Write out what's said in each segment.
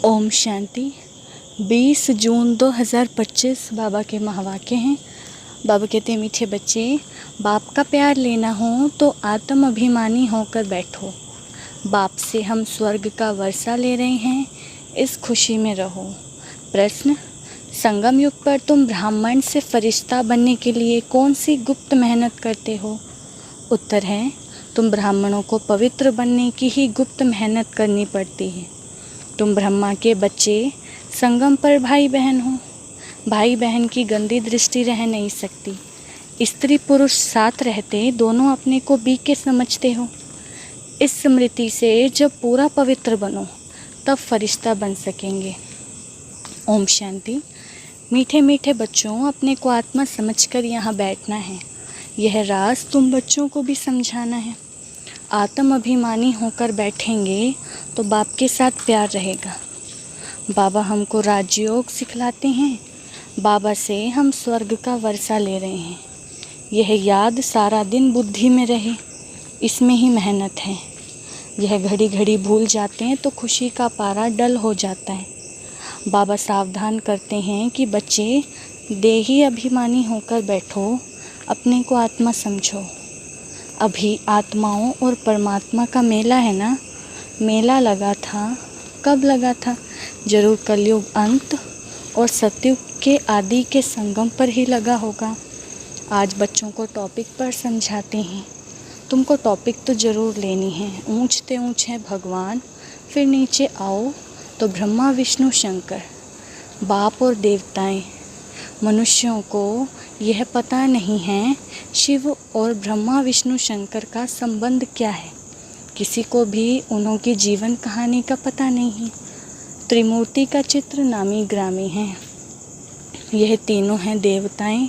ओम शांति। 20 जून 2025 बाबा के महावाक्य हैं। बाबा कहते हैं, मीठे बच्चे, बाप का प्यार लेना हो तो आत्म अभिमानी होकर बैठो। बाप से हम स्वर्ग का वर्षा ले रहे हैं, इस खुशी में रहो। प्रश्न, संगम युग पर तुम ब्राह्मण से फरिश्ता बनने के लिए कौन सी गुप्त मेहनत करते हो? उत्तर है, तुम ब्राह्मणों को पवित्र बनने की ही गुप्त मेहनत करनी पड़ती है। तुम ब्रह्मा के बच्चे संगम पर भाई बहन हो। भाई बहन की गंदी दृष्टि रह नहीं सकती। स्त्री पुरुष साथ रहते दोनों अपने को बीके समझते हो। इस स्मृति से जब पूरा पवित्र बनो तब फरिश्ता बन सकेंगे। ओम शांति। मीठे मीठे बच्चों, अपने को आत्मा समझकर यहाँ बैठना है। यह राज तुम बच्चों को भी समझाना है। आत्म अभिमानी होकर बैठेंगे तो बाप के साथ प्यार रहेगा। बाबा हमको राजयोग सिखलाते हैं। बाबा से हम स्वर्ग का वर्षा ले रहे हैं। यह याद सारा दिन बुद्धि में रहे, इसमें ही मेहनत है। यह घड़ी घड़ी भूल जाते हैं तो खुशी का पारा डल हो जाता है। बाबा सावधान करते हैं कि बच्चे, देही अभिमानी होकर बैठो, अपने को आत्मा समझो। अभी आत्माओं और परमात्मा का मेला है ना। मेला लगा था, कब लगा था? जरूर कलयुग अंत और सतयुग के आदि के संगम पर ही लगा होगा। आज बच्चों को टॉपिक पर समझाते हैं। तुमको टॉपिक तो ज़रूर लेनी है। ऊंचते ऊंच है भगवान, फिर नीचे आओ तो ब्रह्मा विष्णु शंकर, बाप और देवताएं। मनुष्यों को यह पता नहीं है शिव और ब्रह्मा विष्णु शंकर का संबंध क्या है। किसी को भी उन्होंने जीवन कहानी का पता नहीं है। त्रिमूर्ति का चित्र नामी ग्रामी है। यह तीनों हैं देवताएं।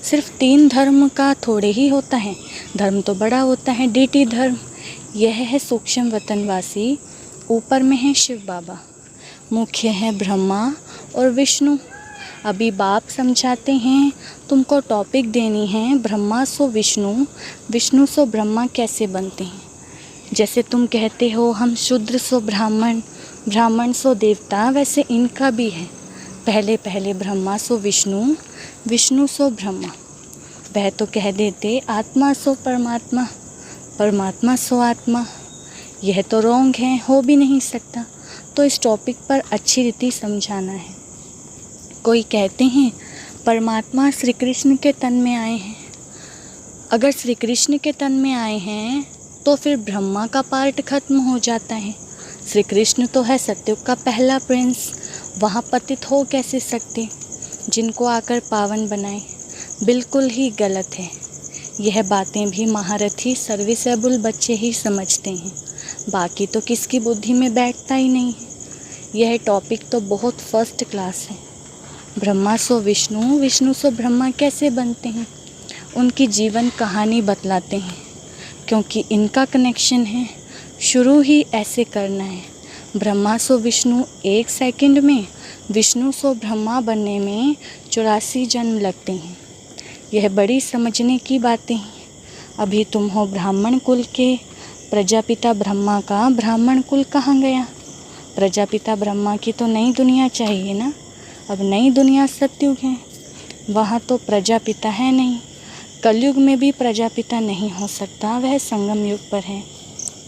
सिर्फ 3 धर्म का थोड़े ही होता है, धर्म तो बड़ा होता है, डीटी धर्म। यह है सूक्ष्म वतनवासी। ऊपर में है शिव बाबा, मुख्य है ब्रह्मा और विष्णु। अभी बाप समझाते हैं, तुमको टॉपिक देनी है ब्रह्मा सो विष्णु, विष्णु सो ब्रह्मा कैसे बनते हैं। जैसे तुम कहते हो हम शूद्र सो ब्राह्मण, ब्राह्मण सो देवता, वैसे इनका भी है। पहले पहले ब्रह्मा सो विष्णु, विष्णु सो ब्रह्मा। वह तो कह देते आत्मा सो परमात्मा, परमात्मा सो आत्मा। यह तो रॉन्ग है, हो भी नहीं सकता। तो इस टॉपिक पर अच्छी रीति समझाना है। कोई कहते हैं परमात्मा श्री कृष्ण के तन में आए हैं। अगर श्री कृष्ण के तन में आए हैं तो फिर ब्रह्मा का पार्ट खत्म हो जाता है। श्री कृष्ण तो है सतयुग का पहला प्रिंस, वहाँ पतित हो कैसे सकते? जिनको आकर पावन बनाए, बिल्कुल ही गलत है। यह बातें भी महारथी सर्विसेबल बच्चे ही समझते हैं, बाकी तो किसकी बुद्धि में बैठता ही नहीं। यह टॉपिक तो बहुत फर्स्ट क्लास है। ब्रह्मा सो विष्णु, विष्णु सो ब्रह्मा कैसे बनते हैं, उनकी जीवन कहानी बतलाते हैं। क्योंकि इनका कनेक्शन है, शुरू ही ऐसे करना है। ब्रह्मा सो विष्णु 1 सेकंड में, विष्णु सो ब्रह्मा बनने में 84 जन्म लगते हैं। यह बड़ी समझने की बातें हैं। अभी तुम हो ब्राह्मण कुल के, प्रजापिता ब्रह्मा का ब्राह्मण कुल कहाँ गया? प्रजापिता ब्रह्मा की तो नई दुनिया चाहिए ना। अब नई दुनिया सतयुग है, वहाँ तो प्रजापिता है नहीं। कलयुग में भी प्रजापिता नहीं हो सकता, वह संगम युग पर है।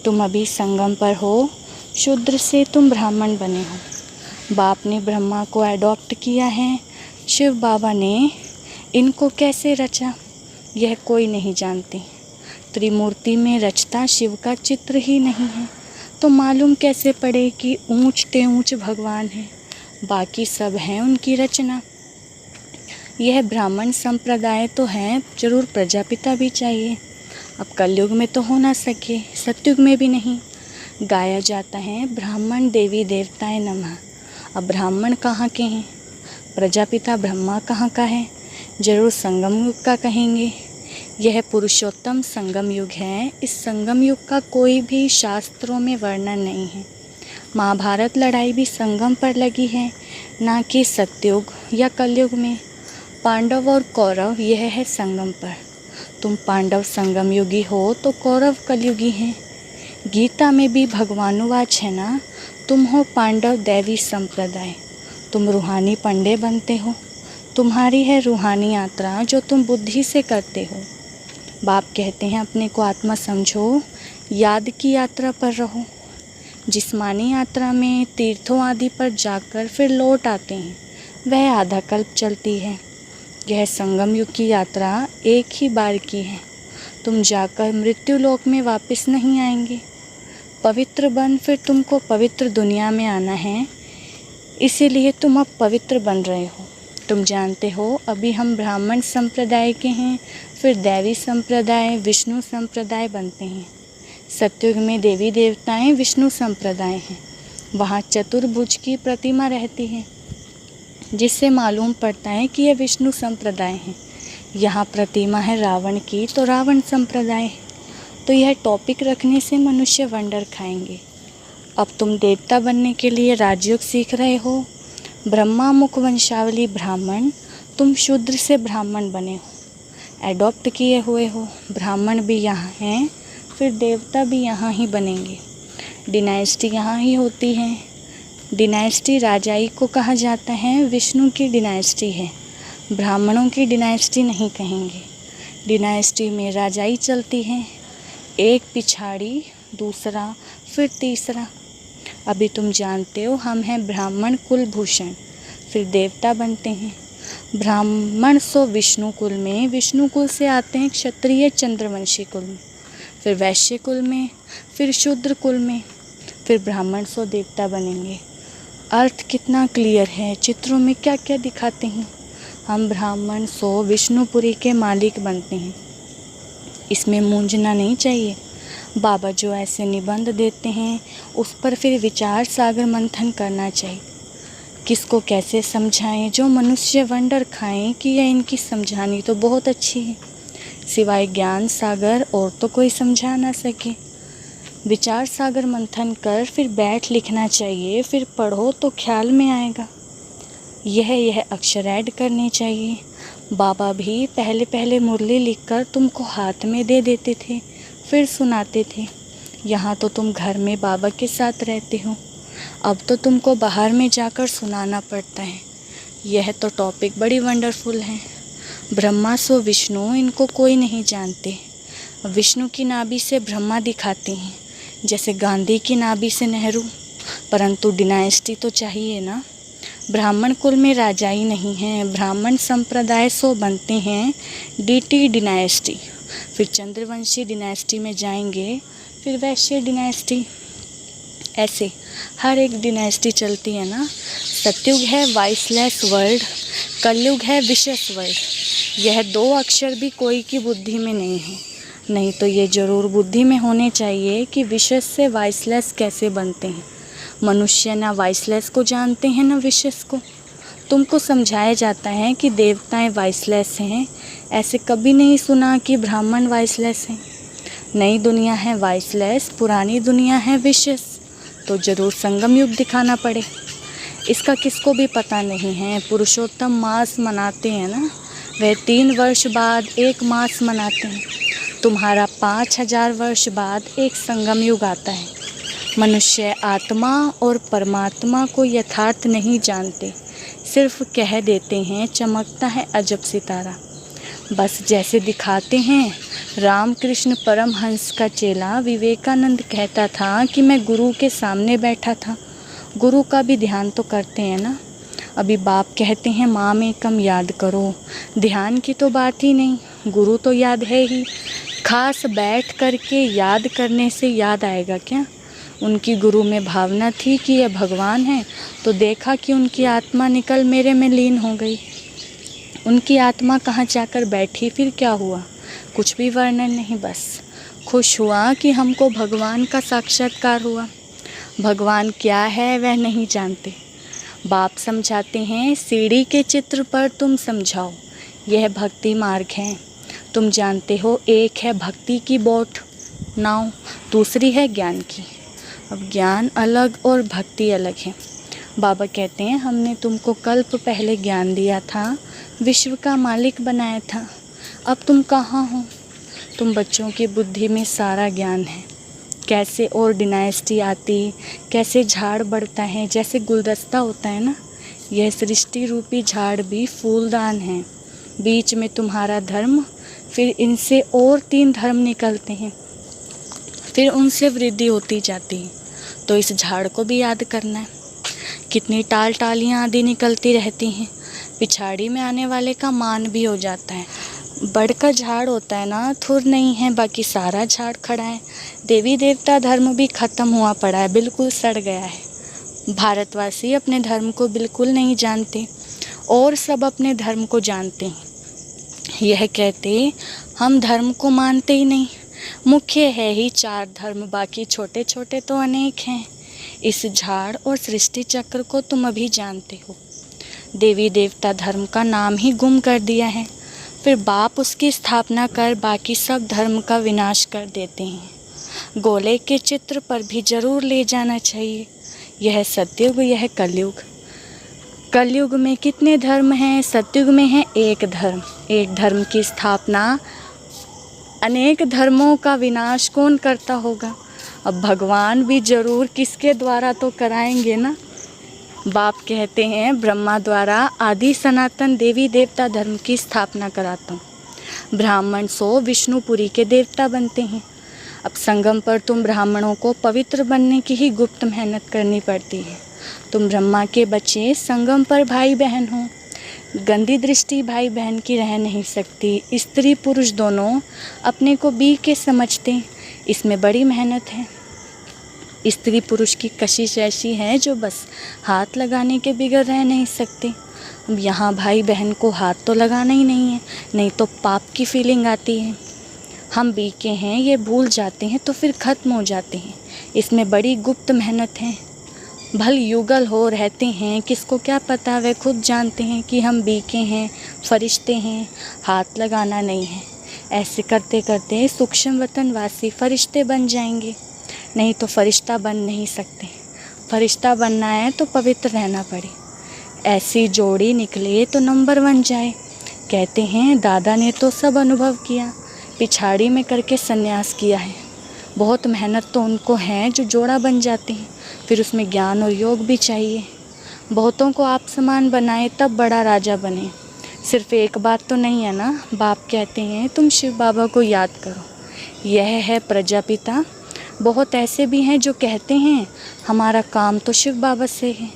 तुम अभी संगम पर हो, शूद्र से तुम ब्राह्मण बने हो। बाप ने ब्रह्मा को अडॉप्ट किया है। शिव बाबा ने इनको कैसे रचा, यह कोई नहीं जानते। त्रिमूर्ति में रचता शिव का चित्र ही नहीं है, तो मालूम कैसे पड़े कि ऊंचते ऊंच भगवान है, बाकी सब हैं उनकी रचना। यह ब्राह्मण संप्रदाय तो है, जरूर प्रजापिता भी चाहिए। अब कलयुग में तो हो ना सके, सतयुग में भी नहीं। गाया जाता है ब्राह्मण देवी देवताएं नमः। अब ब्राह्मण कहाँ के हैं? प्रजापिता ब्रह्मा कहाँ का है? जरूर संगम युग का कहेंगे। यह पुरुषोत्तम संगम युग है। इस संगम युग का कोई भी शास्त्रों में वर्णन नहीं है। महाभारत लड़ाई भी संगम पर लगी है, ना कि सतयुग या कलयुग में। पांडव और कौरव यह है संगम पर। तुम पांडव संगम युगी हो तो कौरव कलयुगी हैं। गीता में भी भगवानुवाच है ना, तुम हो पांडव दैवी संप्रदाय, तुम रूहानी पंडे बनते हो। तुम्हारी है रूहानी यात्रा जो तुम बुद्धि से करते हो। बाप कहते हैं अपने को आत्मा समझो, याद की यात्रा पर रहो। जिस्मानी यात्रा में तीर्थों आदि पर जाकर फिर लौट आते हैं, वह आधा कल्प चलती है। यह संगम युग की यात्रा एक ही बार की है। तुम जाकर मृत्यु लोक में वापस नहीं आएंगे। पवित्र बन फिर तुमको पवित्र दुनिया में आना है, इसीलिए तुम अब पवित्र बन रहे हो। तुम जानते हो अभी हम ब्राह्मण संप्रदाय के हैं, फिर दैवी संप्रदाय, विष्णु संप्रदाय बनते हैं। सतयुग में देवी देवताएं विष्णु संप्रदाय हैं। वहाँ चतुर्भुज की प्रतिमा रहती है, जिससे मालूम पड़ता है कि यह विष्णु संप्रदाय है। यहाँ प्रतिमा है रावण की, तो रावण संप्रदाय है। तो यह टॉपिक रखने से मनुष्य वंडर खाएंगे। अब तुम देवता बनने के लिए राजयोग सीख रहे हो। ब्रह्मा मुख वंशावली ब्राह्मण, तुम शूद्र से ब्राह्मण बने हो, एडॉप्ट किए हुए हो। ब्राह्मण भी यहाँ हैं, फिर देवता भी यहाँ ही बनेंगे। डिनाइस्टी यहाँ ही होती है। डिनाइस्टी राजाई को कहा जाता है, विष्णु की डिनाइस्टी है, ब्राह्मणों की डिनाइस्टी नहीं कहेंगे। डिनाइस्टी में राजाई चलती है, एक पिछाड़ी दूसरा फिर तीसरा। अभी तुम जानते हो हम हैं ब्राह्मण कुलभूषण, फिर देवता बनते हैं। ब्राह्मण सो विष्णु कुल में, विष्णु कुल से आते हैं क्षत्रिय चंद्रवंशी कुल में, फिर वैश्य कुल में, फिर शूद्र कुल में, फिर ब्राह्मण सो देवता बनेंगे। अर्थ कितना क्लियर है, चित्रों में क्या क्या दिखाते हैं। हम ब्राह्मण सो विष्णुपुरी के मालिक बनते हैं, इसमें मूंझना नहीं चाहिए। बाबा जो ऐसे निबंध देते हैं उस पर फिर विचार सागर मंथन करना चाहिए। किसको कैसे समझाएं जो मनुष्य वंडर खाएं कि यह इनकी समझानी तो बहुत अच्छी है, सिवाय ज्ञान सागर और तो कोई समझा ना सके। विचार सागर मंथन कर फिर बैठ लिखना चाहिए, फिर पढ़ो तो ख्याल में आएगा। यह अक्षर ऐड करने चाहिए। बाबा भी पहले पहले मुरली लिखकर तुमको हाथ में दे देते थे, फिर सुनाते थे। यहाँ तो तुम घर में बाबा के साथ रहते हो, अब तो तुमको बाहर में जाकर सुनाना पड़ता है। यह तो टॉपिक बड़ी वंडरफुल है। ब्रह्मा सो विष्णु, इनको कोई नहीं जानते। विष्णु की नाभि से ब्रह्मा दिखाते हैं, जैसे गांधी की नाभि से नेहरू, परंतु डिनाइस्टी तो चाहिए ना। ब्राह्मण कुल में राजाई नहीं है। ब्राह्मण संप्रदाय सो बनते हैं डीटी डिनाइस्टी, फिर चंद्रवंशी डिनाइस्टी में जाएंगे, फिर वैश्य डिनाइस्टी। ऐसे हर एक डिनाइस्टी चलती है ना। सतयुग है वाइसलेस वर्ल्ड, कलयुग है विशेष वर्ल्ड। यह दो अक्षर भी कोई की बुद्धि में नहीं है, नहीं तो ये जरूर बुद्धि में होने चाहिए कि विशेष से वाइसलेस कैसे बनते हैं। मनुष्य ना वाइसलेस को जानते हैं ना विशेष को। तुमको समझाया जाता है कि देवताएं वाइसलेस हैं, ऐसे कभी नहीं सुना कि ब्राह्मण वाइसलेस हैं। नई दुनिया है वाइसलेस, पुरानी दुनिया है विशेष, तो ज़रूर संगम युग दिखाना पड़े। इसका किसको भी पता नहीं है। पुरुषोत्तम मास मनाते हैं ना, वह 3 वर्ष बाद एक मास मनाते हैं। तुम्हारा 5000 वर्ष बाद एक संगम युग आता है। मनुष्य आत्मा और परमात्मा को यथार्थ नहीं जानते, सिर्फ कह देते हैं चमकता है अजब सितारा, बस जैसे दिखाते हैं। रामकृष्ण परमहंस का चेला विवेकानंद कहता था कि मैं गुरु के सामने बैठा था। गुरु का भी ध्यान तो करते हैं ना। अभी बाप कहते हैं माम एकम याद करो, ध्यान की तो बात ही नहीं, गुरु तो याद है ही। खास बैठ करके याद करने से याद आएगा क्या। उनकी गुरु में भावना थी कि यह भगवान है, तो देखा कि उनकी आत्मा निकल मेरे में लीन हो गई। उनकी आत्मा कहाँ जाकर बैठी, फिर क्या हुआ, कुछ भी वर्णन नहीं, बस खुश हुआ कि हमको भगवान का साक्षात्कार हुआ। भगवान क्या है वह नहीं जानते। बाप समझाते हैं सीढ़ी के चित्र पर तुम समझाओ, यह भक्ति मार्ग है। तुम जानते हो एक है भक्ति की बोट नाव, दूसरी है ज्ञान की। अब ज्ञान अलग और भक्ति अलग है। बाबा कहते हैं हमने तुमको कल्प पहले ज्ञान दिया था, विश्व का मालिक बनाया था। अब तुम कहाँ हो। तुम बच्चों की बुद्धि में सारा ज्ञान है, कैसे और डिनाइस्टी आती, कैसे झाड़ बढ़ता है, जैसे गुलदस्ता होता है ना, यह सृष्टि रूपी झाड़ भी फूलदान है। बीच में तुम्हारा धर्म, फिर इनसे और 3 धर्म निकलते हैं, फिर उनसे वृद्धि होती जाती है। तो इस झाड़ को भी याद करना है। कितनी टाल टालियाँ आदि निकलती रहती हैं, पिछाड़ी में आने वाले का मान भी हो जाता है। बड़ का झाड़ होता है ना, थुर नहीं है, बाकी सारा झाड़ खड़ा है। देवी देवता धर्म भी खत्म हुआ पड़ा है, बिल्कुल सड़ गया है। भारतवासी अपने धर्म को बिल्कुल नहीं जानते और सब अपने धर्म को जानते हैं। यह कहते हम धर्म को मानते ही नहीं, मुख्य है ही 4 धर्म, बाकी छोटे छोटे तो अनेक हैं। इस झाड़ और सृष्टि चक्र को तुम अभी जानते हो। देवी देवता धर्म का नाम ही गुम कर दिया है, फिर बाप उसकी स्थापना कर बाकी सब धर्म का विनाश कर देते हैं। गोले के चित्र पर भी जरूर ले जाना चाहिए। यह सतयुग, यह कलयुग। कलयुग में कितने धर्म हैं? सतयुग में है एक धर्म। एक धर्म की स्थापना, अनेक धर्मों का विनाश कौन करता होगा? अब भगवान भी जरूर किसके द्वारा तो कराएंगे ना। बाप कहते हैं ब्रह्मा द्वारा आदि सनातन देवी देवता धर्म की स्थापना कराता हूँ। ब्राह्मण सो विष्णुपुरी के देवता बनते हैं। अब संगम पर तुम ब्राह्मणों को पवित्र बनने की ही गुप्त मेहनत करनी पड़ती है। तुम ब्रह्मा के बच्चे, संगम पर भाई बहन हो। गंदी दृष्टि भाई बहन की रह नहीं सकती। स्त्री पुरुष दोनों अपने को बी के समझते, इसमें बड़ी मेहनत है। स्त्री पुरुष की कशिश ऐसी है जो बस हाथ लगाने के बिगड़ रह नहीं सकते। अब यहाँ भाई बहन को हाथ तो लगाना ही नहीं है, नहीं तो पाप की फीलिंग आती है। हम बी के हैं ये भूल जाते हैं तो फिर ख़त्म हो जाते हैं। इसमें बड़ी गुप्त मेहनत है। भल युगल हो रहते हैं, किसको क्या पता, वे खुद जानते हैं कि हम बी के हैं, फरिश्ते हैं, हाथ लगाना नहीं है। ऐसे करते करते सूक्ष्म वतनवासी फरिश्ते बन जाएंगे, नहीं तो फरिश्ता बन नहीं सकते। फरिश्ता बनना है तो पवित्र रहना पड़े। ऐसी जोड़ी निकले तो नंबर 1 जाए। कहते हैं दादा ने तो सब अनुभव किया, पिछाड़ी में करके संन्यास किया है। बहुत मेहनत तो उनको है जो जोड़ा बन जाते हैं, फिर उसमें ज्ञान और योग भी चाहिए। बहुतों को आप समान बनाए तब बड़ा राजा बने। सिर्फ एक बात तो नहीं है ना। बाप कहते हैं तुम शिव बाबा को याद करो। यह है प्रजापिता। बहुत ऐसे भी हैं जो कहते हैं हमारा काम तो शिव बाबा से है,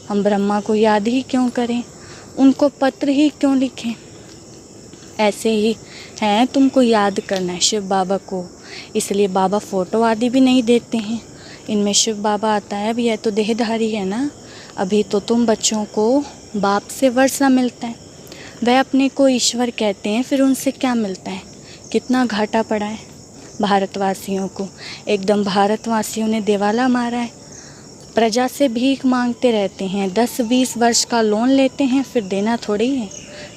हम ब्रह्मा को याद ही क्यों करें, उनको पत्र ही क्यों लिखें। ऐसे ही हैं, तुमको याद करना है शिव बाबा को, इसलिए बाबा फ़ोटो आदि भी नहीं देते हैं। इनमें शिव बाबा आता है। अब यह तो देहधारी है ना। अभी तो तुम बच्चों को बाप से वर्षा मिलता है, वह अपने को ईश्वर कहते हैं, फिर उनसे क्या मिलता है? कितना घाटा पड़ा है भारतवासियों को। एकदम भारतवासियों ने दिवाला मारा है। प्रजा से भीख मांगते रहते हैं, 10-20 वर्ष का लोन लेते हैं, फिर देना थोड़ी है।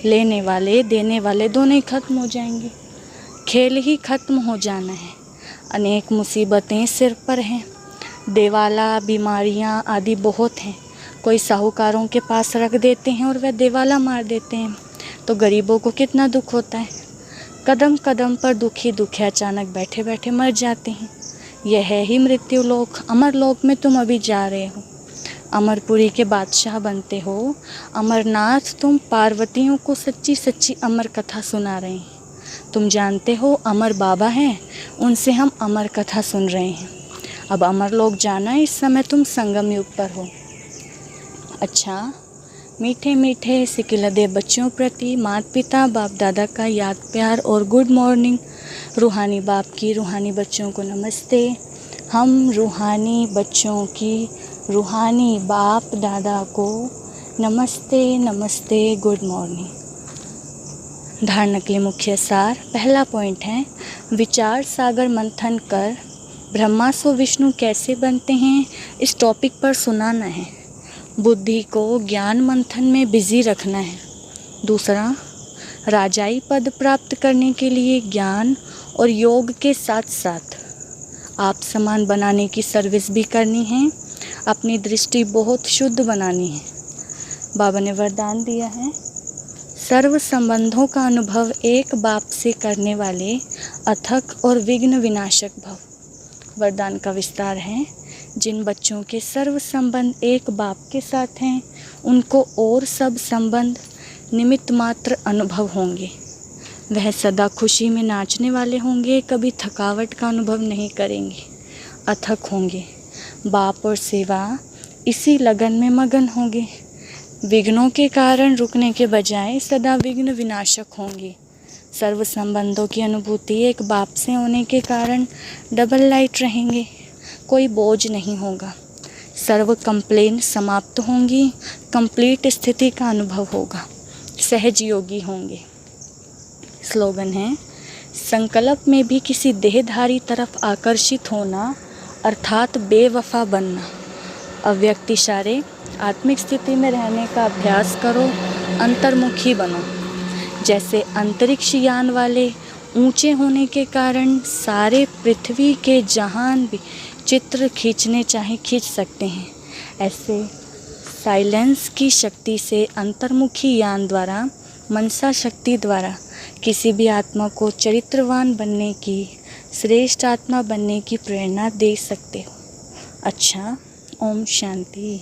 लेने वाले देने वाले दोनों ही खत्म हो जाएंगे। खेल ही खत्म हो जाना है। अनेक मुसीबतें सिर पर हैं। दिवाला, बीमारियां आदि बहुत हैं। कोई साहूकारों के पास रख देते हैं और वह दिवाला मार देते हैं, तो गरीबों को कितना दुख होता है। कदम कदम पर दुखी दुखी अचानक बैठे बैठे मर जाते हैं। यह है ही मृत्यु लोक। अमर लोक में तुम अभी जा रहे हो। अमरपुरी के बादशाह बनते हो। अमरनाथ तुम पार्वतियों को सच्ची सच्ची अमर कथा सुना रहे हैं। तुम जानते हो अमर बाबा हैं, उनसे हम अमर कथा सुन रहे हैं। अब अमर लोक जाना, इस समय तुम संगम युग पर हो। अच्छा, मीठे मीठे सिकिलदे बच्चों प्रति माता पिता बाप दादा का याद प्यार और गुड मॉर्निंग। रूहानी बाप की रूहानी बच्चों को नमस्ते। हम रूहानी बच्चों की रूहानी बाप दादा को नमस्ते नमस्ते, गुड मॉर्निंग। धारणा के लिए मुख्य सार। पहला पॉइंट है विचार सागर मंथन कर ब्रह्मा सो विष्णु कैसे बनते हैं, इस टॉपिक पर सुनाना है। बुद्धि को ज्ञान मंथन में बिजी रखना है। दूसरा, राजाई पद प्राप्त करने के लिए ज्ञान और योग के साथ साथ आप समान बनाने की सर्विस भी करनी है। अपनी दृष्टि बहुत शुद्ध बनानी है। बाबा ने वरदान दिया है, सर्व संबंधों का अनुभव एक बाप से करने वाले अथक और विघ्न विनाशक भव। वरदान का विस्तार है। जिन बच्चों के सर्व संबंध एक बाप के साथ हैं, उनको और सब संबंध निमित्त मात्र अनुभव होंगे। वह सदा खुशी में नाचने वाले होंगे, कभी थकावट का अनुभव नहीं करेंगे, अथक होंगे। बाप और सेवा इसी लगन में मगन होंगे। विघ्नों के कारण रुकने के बजाय सदा विघ्न विनाशक होंगे। सर्व संबंधों की अनुभूति एक बाप से होने के कारण डबल लाइट रहेंगे, कोई बोझ नहीं होगा। सर्व कंप्लेन समाप्त होंगी, कंप्लीट स्थिति का अनुभव होगा, सहज योगी होंगे। स्लोगन है, संकल्प में भी किसी देहधारी तरफ आकर्षित होना अर्थात बेवफा बनना। अव्यक्त इशारे आत्मिक स्थिति में रहने का अभ्यास करो, अंतर्मुखी बनो। जैसे अंतरिक्ष यान वाले ऊंचे होने के कारण सारे पृथ्वी के जहान भी चित्र खींचने चाहे खींच सकते हैं, ऐसे साइलेंस की शक्ति से अंतर्मुखी यान द्वारा, मनसा शक्ति द्वारा किसी भी आत्मा को चरित्रवान बनने की, श्रेष्ठ आत्मा बनने की प्रेरणा दे सकते हो। अच्छा, ओम शांति।